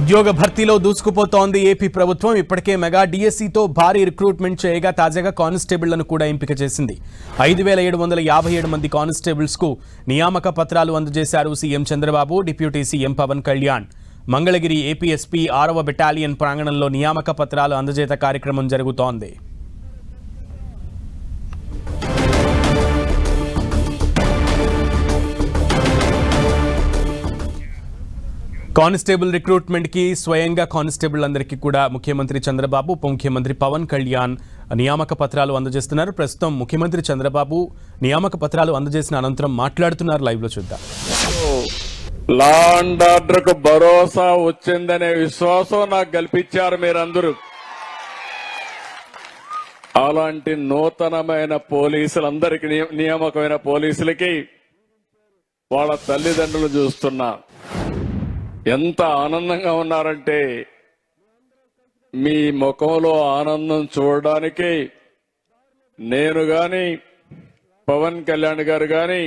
ఉద్యోగ భర్తీలో దూసుకుపోతోంది ఏపీ ప్రభుత్వం. ఇప్పటికే మెగా డిఎస్సితో భారీ రిక్రూట్మెంట్ చేయగా తాజాగా కానిస్టేబుళ్లను కూడా ఎంపిక చేసింది. 5757 మంది కానిస్టేబుల్స్ కు నియామక పత్రాలు అందజేశారు CM Chandrababu, deputy CM Pawan Kalyan. Mangalagiri APSP 6వ బెటాలియన్ ప్రాంగణంలో నియామక పత్రాలు అందజేత కార్యక్రమం జరుగుతోంది. కానిస్టేబుల్ రిక్రూట్మెంట్ కి స్వయంగా కానిస్టేబుల్ అందరికీ కూడా ముఖ్యమంత్రి చంద్రబాబు, ఉప ముఖ్యమంత్రి పవన్ కళ్యాణ్ నియామక పత్రాలు అందజేస్తున్నారు. ప్రస్తుతం ముఖ్యమంత్రి చంద్రబాబు నియామక పత్రాలు అందజేసిన అనంతరం మాట్లాడుతున్నారు. లైవ్ లో చూద్దాం. లా అండ్ ఆర్డర్ కు భరోసా వచ్చిందనే విశ్వాసం నాకు కల్పించారు మీరందరూ. అలాంటి నూతనమైన పోలీసులందరికీ, నియామకమైన పోలీసులకి వాళ్ళ తల్లిదండ్రులు చూస్తున్నా ఎంత ఆనందంగా ఉన్నారంటే, మీ ముఖంలో ఆనందం చూడడానికి నేను గాని, పవన్ కళ్యాణ్ గారు గాని,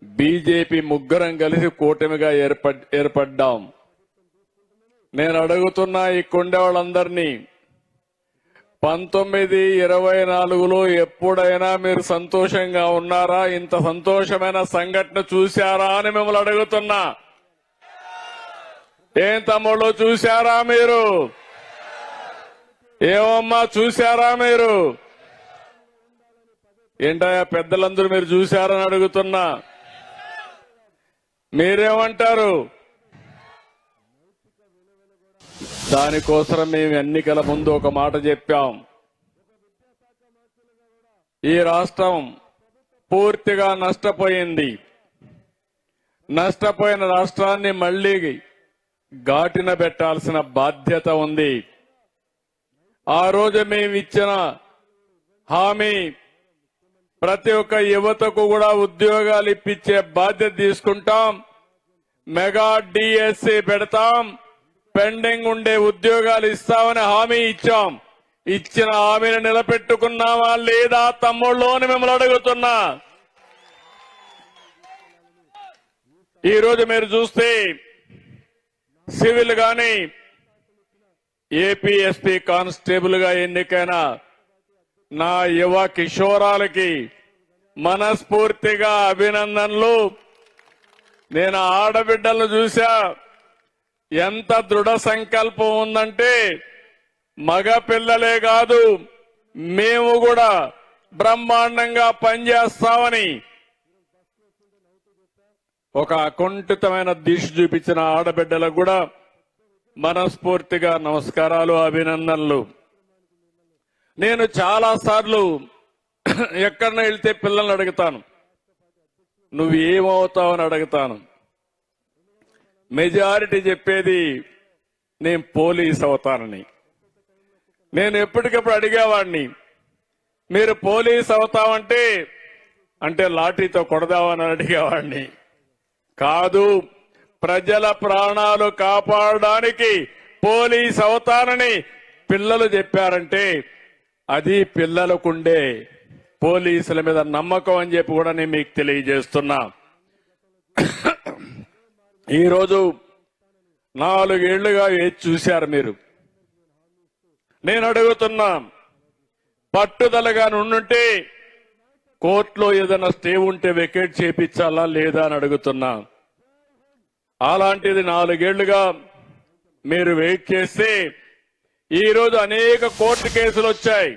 బీజేపీ ముగ్గురం కలిసి కూటమిగా ఏర్పడ్డాం. నేను అడుగుతున్నా ఈ కొండే వాళ్ళందరినీ, 1924లో ఎప్పుడైనా మీరు సంతోషంగా ఉన్నారా? ఇంత సంతోషమైన సంఘటన చూశారా అని మిమ్మల్ని అడుగుతున్నా. ఏం తమ్ముళ్ళు, చూశారా మీరు? ఏమమ్మా, చూశారా మీరు? ఏంటయ్యా పెద్దలందరూ మీరు చూశారని అడుగుతున్నా. మీరేమంటారు? దానికోసం మేము ఎన్నికల ముందు ఒక మాట చెప్పాం. ఈ రాష్ట్రం పూర్తిగా నష్టపోయింది. నష్టపోయిన రాష్ట్రాన్ని మళ్లీ ఘాటిన పెట్టాల్సిన బాధ్యత ఉంది. ఆ రోజు మేము ఇచ్చిన హామీ, ప్రతి ఒక్క యువతకు కూడా ఉద్యోగాలు ఇప్పించే బాధ్యత తీసుకుంటాం. మెగా డిఎస్సి పెడతాం, పెండింగ్ ఉండే ఉద్యోగాలు ఇస్తామని హామీ ఇచ్చాం. ఇచ్చిన హామీని నిలబెట్టుకున్నామా లేదా తమ్ముళ్ళు అని మిమ్మల్ని అడుగుతున్నా. ఈ రోజు మీరు చూస్తే సివిల్ గాని, ఏపీఎస్పీ కానిస్టేబుల్ గా ఎన్నికైన నా యువ కిషోరాలకి మనస్ఫూర్తిగా అభినందనలు. నేను ఆడబిడ్డలను చూసా, ఎంత దృఢ సంకల్పం ఉందంటే, మగ పిల్లలే కాదు మేము కూడా బ్రహ్మాండంగా పనిచేస్తామని ఒక అకుంఠితమైన దీక్ష చూపించిన ఆడబిడ్డలకు కూడా మనస్ఫూర్తిగా నమస్కారాలు, అభినందనలు. నేను చాలా సార్లు ఎక్కడన్నా వెళ్తే పిల్లల్ని అడుగుతాను, నువ్వు ఏమవుతావని అడుగుతాను. మెజారిటీ చెప్పేది నేను పోలీస్ అవుతానని. నేను ఎప్పటికప్పుడు అడిగేవాడిని, మీరు పోలీస్ అవుతామంటే అంటే లాఠీతో కొడదామని అడిగేవాడిని. కాదు, ప్రజల ప్రాణాలు కాపాడడానికి పోలీస్ అవుతానని పిల్లలు చెప్పారంటే అది పిల్లలకుండే పోలీసుల మీద నమ్మకం అని చెప్పి కూడా నేను మీకు తెలియజేస్తున్నా. ఈరోజు 4 ఏళ్లుగా ఏది చూశారు మీరు? నేను అడుగుతున్నా, పట్టుదలగా నుండుంటే కోర్టులో ఏదైనా స్టే ఉంటే వెకేట్ చేపించాలా లేదా అని అడుగుతున్నా. అలాంటిది 4 ఏళ్లుగా మీరు వెయిట్ చేస్తే ఈరోజు అనేక కోర్టు కేసులు వచ్చాయి.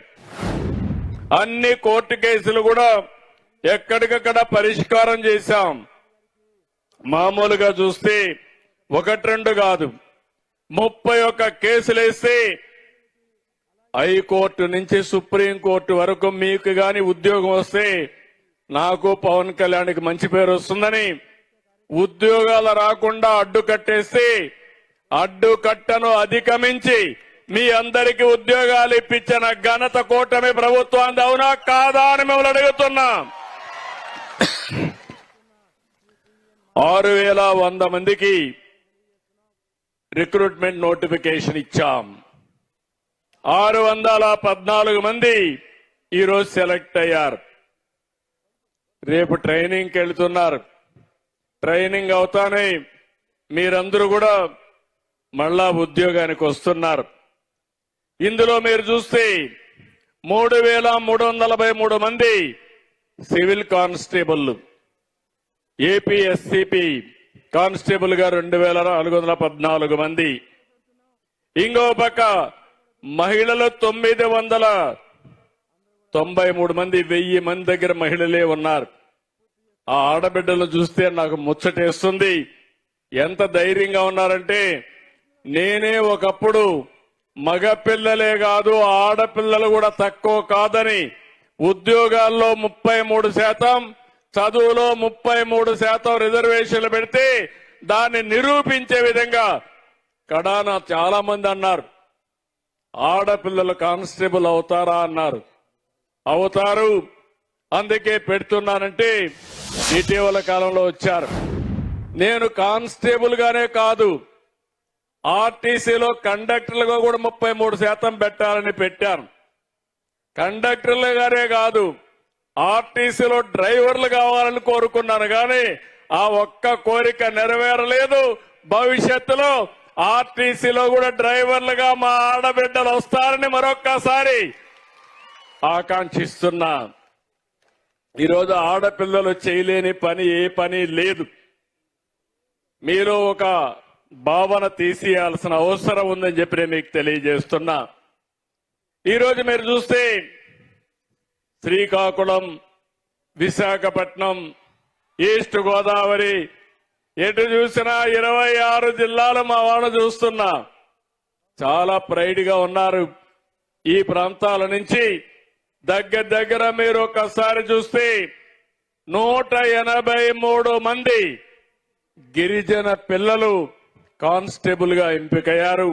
అన్ని కోర్టు కేసులు కూడా ఎక్కడికక్కడ పరిష్కారం చేశాం. మామూలుగా చూస్తే 1-2 కాదు, 31 కేసులు వేస్తే హైకోర్టు నుంచి సుప్రీంకోర్టు వరకు మీకు గాని ఉద్యోగం వస్తే నాకు, పవన్ కళ్యాణ్కి మంచి పేరు వస్తుందని ఉద్యోగాలు రాకుండా అడ్డుకట్టేస్తే, అడ్డుకట్టను అధిగమించి మీ అందరికీ ఉద్యోగాలు ఇప్పించిన ఘనత కూటమి ప్రభుత్వం. అవునా కాదా అని మిమ్మల్ని అడుగుతున్నా. 6100 మందికి రిక్రూట్మెంట్ నోటిఫికేషన్ ఇచ్చాం. 614 మంది ఈరోజు సెలెక్ట్ అయ్యారు. రేపు ట్రైనింగ్కి వెళ్తున్నారు. ట్రైనింగ్ అవుతానే మీరందరూ కూడా మళ్ళా ఉద్యోగానికి వస్తున్నారు. ఇందులో మీరు చూస్తే 3,343 మంది సివిల్ కానిస్టేబుల్, ఏపీఎస్సిపి కానిస్టేబుల్ గా 2,414 మంది. ఇంకో పక్క మహిళలు 993 మంది, 1000 మంది దగ్గర మహిళలే ఉన్నారు. ఆ ఆడబిడ్డలు చూస్తే నాకు ముచ్చటేస్తుంది. ఎంత ధైర్యంగా ఉన్నారంటే, నేనే ఒకప్పుడు మగపిల్లలే కాదు ఆడపిల్లలు కూడా తక్కువ కాదని ఉద్యోగాల్లో 33%, చదువులో 33% రిజర్వేషన్లు పెడితే దాన్ని నిరూపించే విధంగా కడాన చాలా మంది అన్నారు, ఆడపిల్లలు కానిస్టేబుల్ అవుతారా అన్నారు. అవుతారు, అందుకే పెడుతున్నానంటే ఇటీవల కాలంలో వచ్చారు. నేను కానిస్టేబుల్ గానే కాదు, ఆర్టీసీలో కండక్టర్లుగా కూడా 33% పెట్టాలని పెట్టాను. కండక్టర్లు గానే కాదు, ఆర్టీసీలో డ్రైవర్లు కావాలని కోరుకున్నాను. కానీ ఆ ఒక్క కోరిక నెరవేరలేదు. భవిష్యత్తులో ఆర్టీసీలో కూడా డ్రైవర్లుగా మా ఆడబిడ్డలు వస్తారని మరొక్కసారి ఆకాంక్షిస్తున్నా. ఈరోజు ఆడపిల్లలు చేయలేని పని ఏ పని లేదు. మీరు ఒక భావన తీసేయాల్సిన అవసరం ఉందని చెప్పి నేను మీకు తెలియజేస్తున్నా. ఈరోజు మీరు చూస్తే శ్రీకాకుళం, విశాఖపట్నం, ఈస్ట్ గోదావరి, ఎటు చూసినా 26 జిల్లాలు మా వాళ్ళు చూస్తున్నా. చాలా ప్రైడ్ గా ఉన్నారు. ఈ ప్రాంతాల నుంచి దగ్గర మీరు ఒక్కసారి చూస్తే 183 మంది గిరిజన పిల్లలు కానిస్టేబుల్ గా ఎంపికయ్యారు.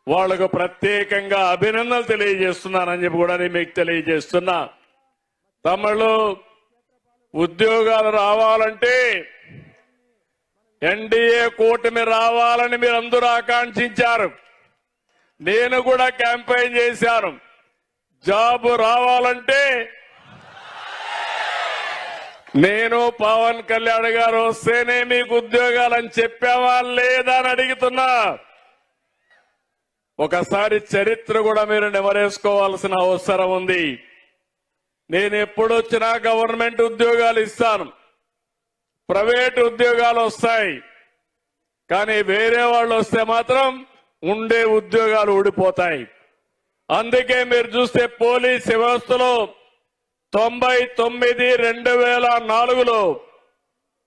వాళ్లకు ప్రత్యేకంగా అభినందనలు తెలియజేస్తున్నానని చెప్పి కూడా నేను మీకు తెలియజేస్తున్నా. తమిళలో ఉద్యోగాలు రావాలంటే ఎన్డీఏ కూటమి రావాలని మీరు అందరూ ఆకాంక్షించారు. నేను కూడా క్యాంపెయిన్ చేశాను. జాబ్ రావాలంటే నేను పవన్ కళ్యాణ్ గారు వస్తేనే మీకు ఉద్యోగాలని చెప్పావా లేదా అని అడుగుతున్నా. ఒకసారి చరిత్ర కూడా మీరు నెమరేసుకోవాల్సిన అవసరం ఉంది. నేను ఎప్పుడొచ్చినా గవర్నమెంట్ ఉద్యోగాలు ఇస్తాను, ప్రైవేట్ ఉద్యోగాలు వస్తాయి. కానీ వేరే వాళ్ళు వస్తే మాత్రం ఉండే ఉద్యోగాలు ఊడిపోతాయి. అందుకే మీరు చూస్తే పోలీస్ వ్యవస్థలో 99 2004లో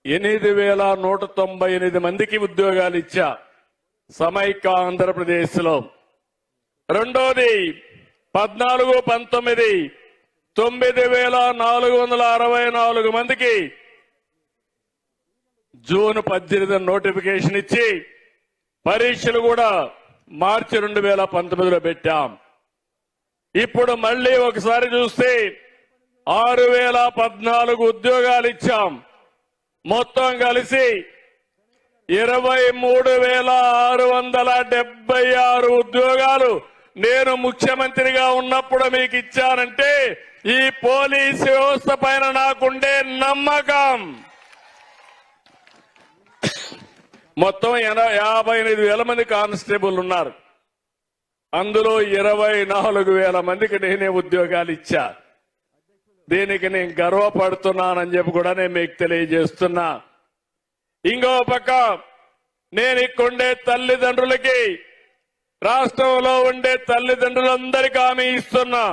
8,198 మందికి ఉద్యోగాలు ఇచ్చా సమైక్య ఆంధ్రప్రదేశ్ లో. రెండోది 14-19 9,464 మందికి జూన్ 18 నోటిఫికేషన్ ఇచ్చి పరీక్షలు కూడా మార్చి 2019లో పెట్టాం. ఇప్పుడు మళ్లీ ఒకసారి చూస్తే 6,014 ఉద్యోగాలు ఇచ్చాం. మొత్తం కలిసి 23,676 ఉద్యోగాలు నేను ముఖ్యమంత్రిగా ఉన్నప్పుడు మీకు ఇచ్చానంటే ఈ పోలీసు వ్యవస్థ పైన నాకుండే నమ్మకం. మొత్తం 58,000 మంది కానిస్టేబుల్ ఉన్నారు. అందులో 24,000 మందికి నేనే ఉద్యోగాలు ఇచ్చా. దీనికి నేను గర్వపడుతున్నానని చెప్పి కూడా నేను మీకు తెలియజేస్తున్నా. ఇంకో పక్క నేను ఇక్కడుండే తల్లిదండ్రులకి, రాష్ట్రంలో ఉండే తల్లిదండ్రులందరికీ హామీ ఇస్తున్నా.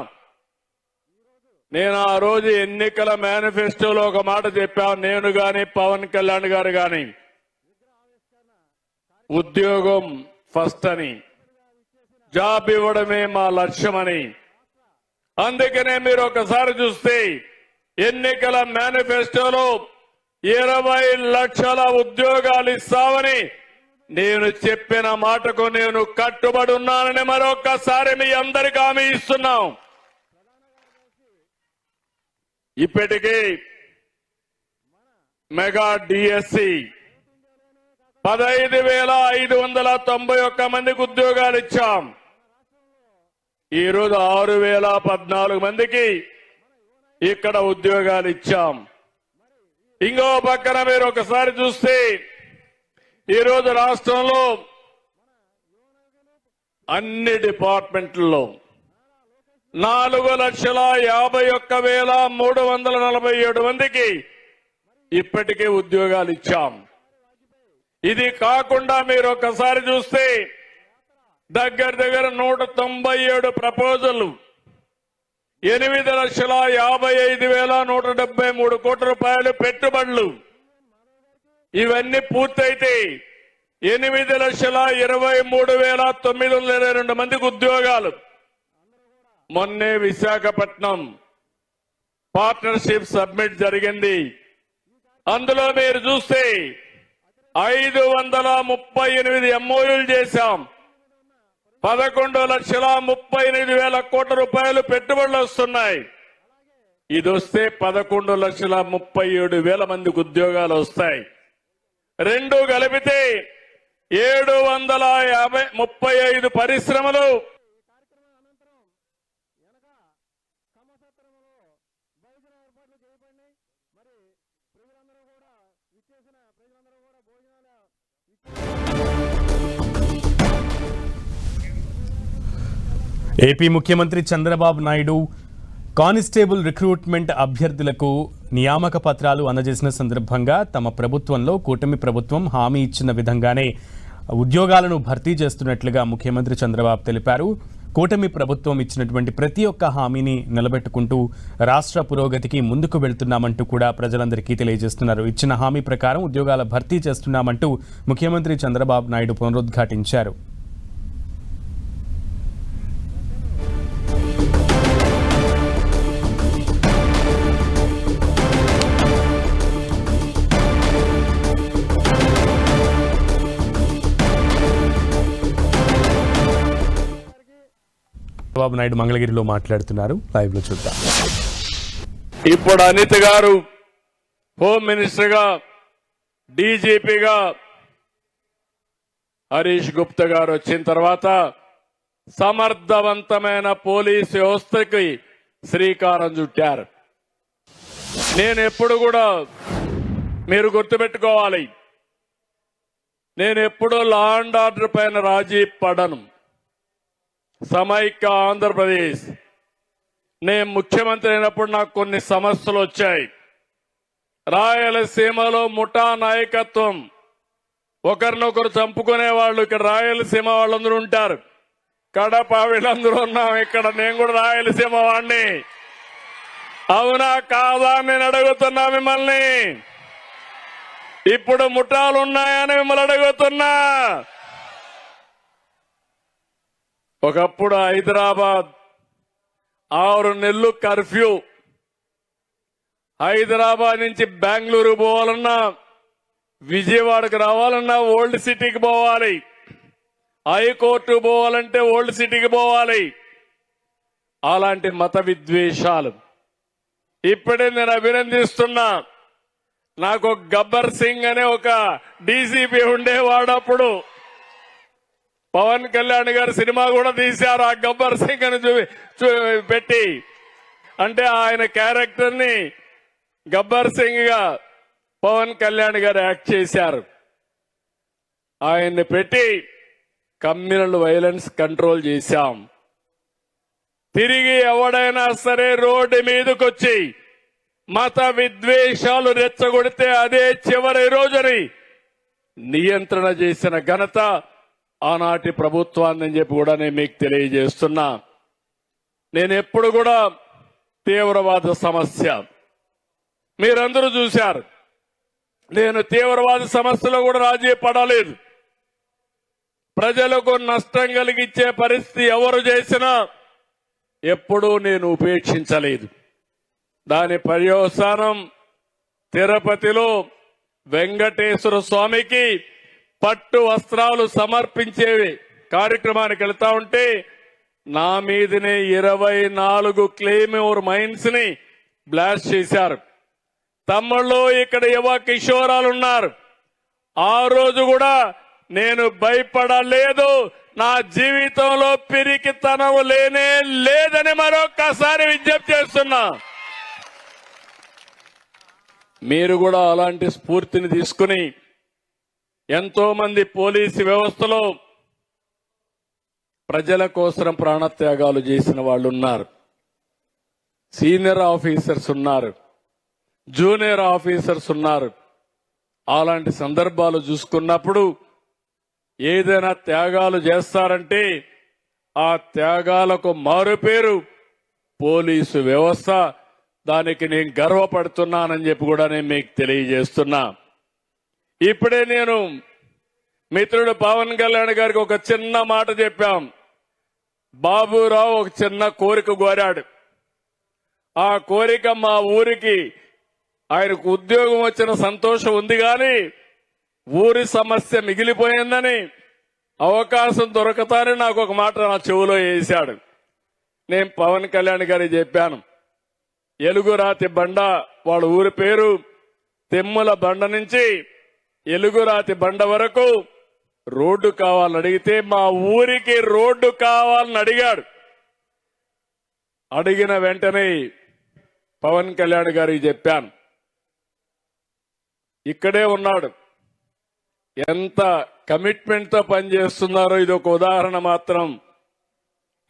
నేను ఆ రోజు ఎన్నికల మేనిఫెస్టోలో ఒక మాట చెప్పాను. నేను గాని పవన్ కళ్యాణ్ గారు గాని ఉద్యోగం ఫస్ట్ అని, జాబ్ ఇవ్వడమే మా లక్ష్యమని. అందుకనే మీరు ఒకసారి చూస్తే ఎన్నికల మేనిఫెస్టోలో 20 లక్షల ఉద్యోగాలు ఇస్తామని నేను చెప్పిన మాటకు నేను కట్టుబడి ఉన్నానని మరొకసారి మీ అందరికీ హామీ ఇస్తున్నాం. ఇప్పటికీ మెగా డిఎస్సి 15,591 మందికి ఉద్యోగాలు ఇచ్చాం. ఈ రోజు 6,014 మందికి ఇక్కడ ఉద్యోగాలు ఇచ్చాం. ఇంకో పక్కన మీరు ఒకసారి చూస్తే ఈ రోజు రాష్ట్రంలో అన్ని డిపార్ట్మెంట్లలో 4,51,347 మందికి ఇప్పటికే ఉద్యోగాలు ఇచ్చాం. ఇది కాకుండా మీరు ఒకసారి చూస్తే దగ్గర 197 ప్రపోజల్ 8,55,173 కోట్ల రూపాయలు పెట్టుబడులు ఇవన్నీ పూర్తయితే 8,23,922 మందికి ఉద్యోగాలు. మొన్నే విశాఖపట్నం పార్ట్నర్షిప్ సబ్మిట్ జరిగింది. అందులో మీరు చూస్తే 538 ఎంఓయూలు చేశాం. 11,38,000 కోట్ల రూపాయలు పెట్టుబడులు వస్తున్నాయి. ఇది వస్తే 11,37,000 మందికి ఉద్యోగాలు వస్తాయి. రెండు కలిపితే 735 పరిశ్రమలు ఏపీ ముఖ్యమంత్రి చంద్రబాబు నాయుడు కానిస్టేబుల్ రిక్రూట్మెంట్ అభ్యర్థులకు నియామక పత్రాలు అందజేసిన సందర్భంగా తమ ప్రభుత్వంలో కూటమి ప్రభుత్వం హామీ ఇచ్చిన విధంగానే ఉద్యోగాలను భర్తీ చేస్తున్నట్లుగా ముఖ్యమంత్రి చంద్రబాబు తెలిపారు. కూటమి ప్రభుత్వం ఇచ్చినటువంటి ప్రతి ఒక్క హామీని నిలబెట్టుకుంటూ రాష్ట్ర పురోగతికి ముందుకు వెళ్తున్నామంటూ కూడా ప్రజలందరికీ తెలియజేస్తున్నారు. ఇచ్చిన హామీ ప్రకారం ఉద్యోగాల భర్తీ చేస్తున్నామంటూ ముఖ్యమంత్రి చంద్రబాబు నాయుడు పునరుద్ఘాటించారు. చంద్రబాబు నాయుడు మంగళగిరిలో మాట్లాడుతున్నారు. లైవ్ లో చూద్దాం. ఇప్పుడు అనిత గారు హోమ్ మినిస్టర్ గా, డీజీపీగా హరీష్ గుప్తా గారు వచ్చిన తర్వాత సమర్థవంతమైన పోలీస్ వ్యవస్థకి శ్రీకారం చుట్టారు. నేను ఎప్పుడు కూడా మీరు గుర్తుపెట్టుకోవాలి, నేను ఎప్పుడూ లా అండ్ ఆర్డర్ పైన రాజీ పడను. సమైక్య ఆంధ్రప్రదేశ్ నేను ముఖ్యమంత్రి అయినప్పుడు నాకు కొన్ని సమస్యలు వచ్చాయి. రాయలసీమలో ముఠా నాయకత్వం, ఒకరినొకరు చంపుకునే వాళ్ళు ఇక్కడ రాయలసీమ వాళ్ళందరూ ఉంటారు. కడప వీళ్ళందరూ ఉన్నాం ఇక్కడ. నేను కూడా రాయలసీమ వాడిని. అవునా కాదా నేను అడుగుతున్నా మిమ్మల్ని. ఇప్పుడు ముఠాలు ఉన్నాయని మిమ్మల్ని అడుగుతున్నా. ఒకప్పుడు హైదరాబాద్ 6 నెలలు కర్ఫ్యూ. హైదరాబాద్ నుంచి బెంగళూరు పోవాలన్నా, విజయవాడకు రావాలన్నా ఓల్డ్ సిటీకి పోవాలి. హైకోర్టు పోవాలంటే ఓల్డ్ సిటీకి పోవాలి. అలాంటి మత విద్వేషాలు ఇప్పుడే నేను అభినందిస్తున్నా. నాకు గబ్బర్ సింగ్ అనే ఒక డీసీపీ ఉండేవాడు. అప్పుడు పవన్ కళ్యాణ్ గారు సినిమా కూడా తీశారు ఆ గబ్బర్ సింగ్ అని పెట్టి. అంటే ఆయన క్యారెక్టర్ ని గబ్బర్ సింగ్ గా పవన్ కళ్యాణ్ గారు యాక్ట్ చేశారు. ఆయన్ని పెట్టి కమ్యూనల్ వైలెన్స్ కంట్రోల్ చేశాం. తిరిగి ఎవడైనా సరే రోడ్డు మీదకొచ్చి మత విద్వేషాలు రెచ్చగొడితే అదే చివరి రోజుని నియంత్రణ చేసిన ఘనత ఆనాటి ప్రభుత్వాన్ని అని చెప్పి కూడా నేను మీకు తెలియజేస్తున్నా. నేను ఎప్పుడు కూడా తీవ్రవాద సమస్య మీరందరూ చూశారు. నేను తీవ్రవాద సమస్యలో కూడా రాజీ పడలేదు. ప్రజలకు నష్టం కలిగించే పరిస్థితి ఎవరు చేసినా ఎప్పుడూ నేను ఉపేక్షించలేదు. దాని పర్యవసానం తిరుపతిలో వెంకటేశ్వర స్వామికి పట్టు వస్త్రాలు సమర్పించే కార్యక్రమానికి వెళ్తా ఉంటే నా మీదనే 24 క్లెయిమోర్ మైన్స్ ని బ్లాస్ట్ చేశారు. తమ్ముళ్ళు ఇక్కడ యువ కిషోరాలున్నారు. ఆ రోజు కూడా నేను భయపడలేదు. నా జీవితంలో పిరికితనం లేనే లేదని మరొక్కసారి విజ్ఞప్తి చేస్తున్నా. మీరు కూడా అలాంటి స్ఫూర్తిని తీసుకుని ఎంతో మంది పోలీసు వ్యవస్థలో ప్రజల కోసం ప్రాణత్యాగాలు చేసిన వాళ్ళు ఉన్నారు. సీనియర్ ఆఫీసర్స్ ఉన్నారు, జూనియర్ ఆఫీసర్స్ ఉన్నారు. అలాంటి సందర్భాలు చూసుకున్నప్పుడు ఏదైనా త్యాగాలు చేస్తారంటే ఆ త్యాగాలకు మారుపేరు పోలీసు వ్యవస్థ. దానికి నేను గర్వపడుతున్నానని చెప్పి కూడా నేను మీకు తెలియజేస్తున్నా. ఇప్పుడే నేను మిత్రుడు పవన్ కళ్యాణ్ గారికి ఒక చిన్న మాట చెప్పాం. బాబురావు ఒక చిన్న కోరిక కోరాడు. ఆ కోరిక మా ఊరికి ఆయనకు ఉద్యోగం వచ్చిన సంతోషం ఉంది కానీ ఊరి సమస్య మిగిలిపోయిందని, అవకాశం దొరకతానే నాకు ఒక మాట నా చెవులో వేశాడు. నేను పవన్ కళ్యాణ్ గారికి చెప్పాను, ఎలుగురాతి బండ వాళ్ళ ఊరి పేరు, తెమ్ముల బండ నుంచి ఎలుగురాతి బండ వరకు రోడ్డు కావాలని అడిగితే మా ఊరికి రోడ్డు కావాలని అడిగాడు. అడిగిన వెంటనే పవన్ కళ్యాణ్ గారికి చెప్పాను. ఇక్కడే ఉన్నాడు. ఎంత కమిట్మెంట్ తో పనిచేస్తున్నారో ఇది ఒక ఉదాహరణ మాత్రం.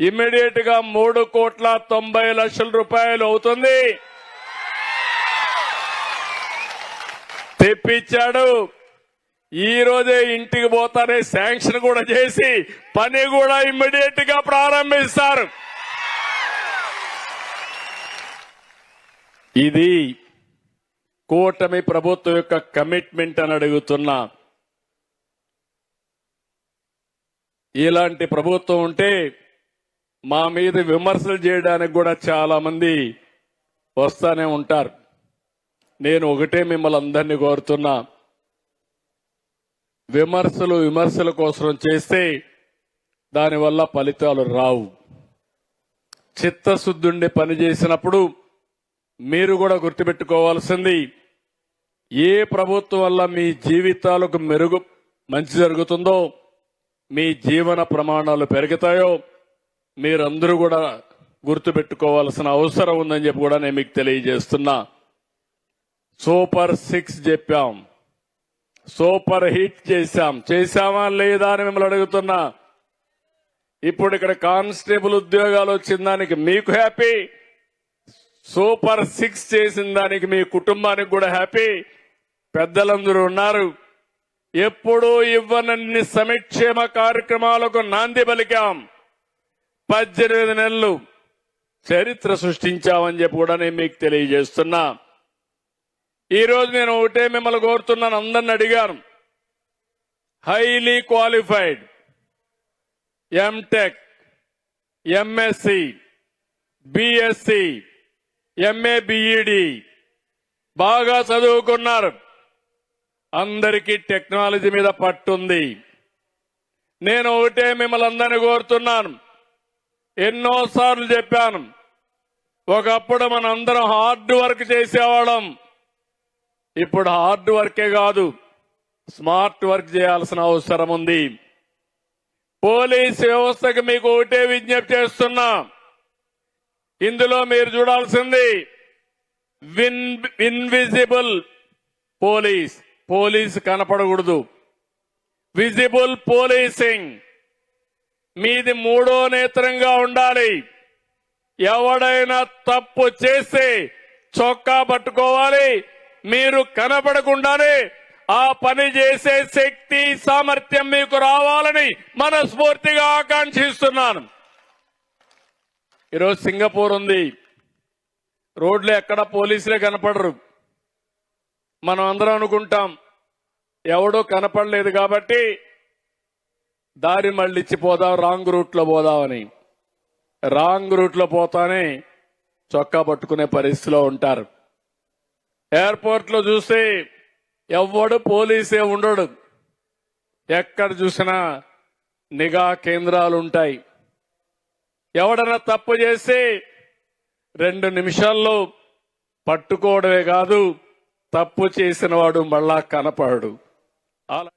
ఇమ్మీడియట్ గా 3,90,00,000 రూపాయలు అవుతుంది తెప్పించాడు. ఈ రోజే ఇంటికి పోతానే శాంక్షన్ కూడా చేసి పని కూడా ఇమ్మీడియట్ గా ప్రారంభిస్తారు. ఇది కూటమి ప్రభుత్వం యొక్క కమిట్మెంట్ అని అడుగుతున్నా. ఇలాంటి ప్రభుత్వం ఉంటే మా మీద విమర్శలు చేయడానికి కూడా చాలా మంది వస్తానే ఉంటారు. నేను ఒకటే మిమ్మల్ని అందరినీ కోరుతున్నా, విమర్శల కోసం చేస్తే దానివల్ల ఫలితాలు రావు. చిత్తశుద్ధుండి పని చేసినప్పుడు మీరు కూడా గుర్తుపెట్టుకోవాల్సింది, ఏ ప్రభుత్వం వల్ల మీ జీవితాలకు మంచి జరుగుతుందో, మీ జీవన ప్రమాణాలు పెరుగుతాయో మీరందరూ కూడా గుర్తుపెట్టుకోవాల్సిన అవసరం ఉందని చెప్పి కూడా నేను మీకు తెలియజేస్తున్నా. సూపర్ 6 చెప్పాం, సూపర్ హిట్ చేశామా లేదా అని మిమ్మల్ని అడుగుతున్నా. ఇప్పుడు ఇక్కడ కానిస్టేబుల్ ఉద్యోగాలు వచ్చిన దానికి మీకు హ్యాపీ, సూపర్ 6 చేసిన దానికి మీ కుటుంబానికి కూడా హ్యాపీ. పెద్దలందరూ ఉన్నారు. ఎప్పుడూ ఇవ్వనన్ని సంక్షేమ కార్యక్రమాలకు నాంది పలికాం. 18 నెలలు చరిత్ర సృష్టించామని చెప్పి కూడా నేను మీకు తెలియజేస్తున్నా. ఈ రోజు నేను ఒకటే మిమ్మల్ని కోరుతున్నాను, అందరిని అడిగాను. Highly qualified MTech, MSc, BSc, MA, BEd బాగా చదువుకున్నారు. అందరికీ టెక్నాలజీ మీద పట్టుంది. నేను ఒకటే మిమ్మల్ని అందరినీ కోరుతున్నాను, ఎన్నోసార్లు చెప్పాను, ఒకప్పుడు మనందరం హార్డ్ వర్క్ చేసేవాళ్ళం. ఇప్పుడు హార్డ్ వర్కే కాదు, స్మార్ట్ వర్క్ చేయాల్సిన అవసరం ఉంది. పోలీస్ వ్యవస్థకు మీకు ఒకటే విజ్ఞప్తి చేస్తున్నా, ఇందులో మీరు చూడాల్సింది ఇన్విజిబుల్ పోలీస్ కనపడకూడదు, విజిబుల్ పోలీసింగ్. మీది 3వ నేత్రంగా ఉండాలి. ఎవడైనా తప్పు చేస్తే చొక్కా పట్టుకోవాలి, మీరు కనపడకుండానే ఆ పని చేసే శక్తి సామర్థ్యం మీకు రావాలని మనస్ఫూర్తిగా ఆకాంక్షిస్తున్నాను. ఈరోజు సింగపూర్ ఉంది, రోడ్లు ఎక్కడ పోలీసులే కనపడరు. మనం అందరం అనుకుంటాం ఎవడో కనపడలేదు కాబట్టి దారి మళ్ళిచ్చి పోదాం, రాంగ్ రూట్లో పోదామని. రాంగ్ రూట్లో పోతానే చొక్కా పట్టుకునే పరిస్థితిలో ఉంటారు. ఎయిర్పోర్ట్ లో చూస్తే ఎవడు పోలీసే ఉండడు, ఎక్కడ చూసినా నిఘా కేంద్రాలు ఉంటాయి. ఎవడన్నా తప్పు చేస్తే 2 నిమిషాల్లో పట్టుకోవడమే కాదు, తప్పు చేసిన వాడు మళ్ళా కనపడడు. అలా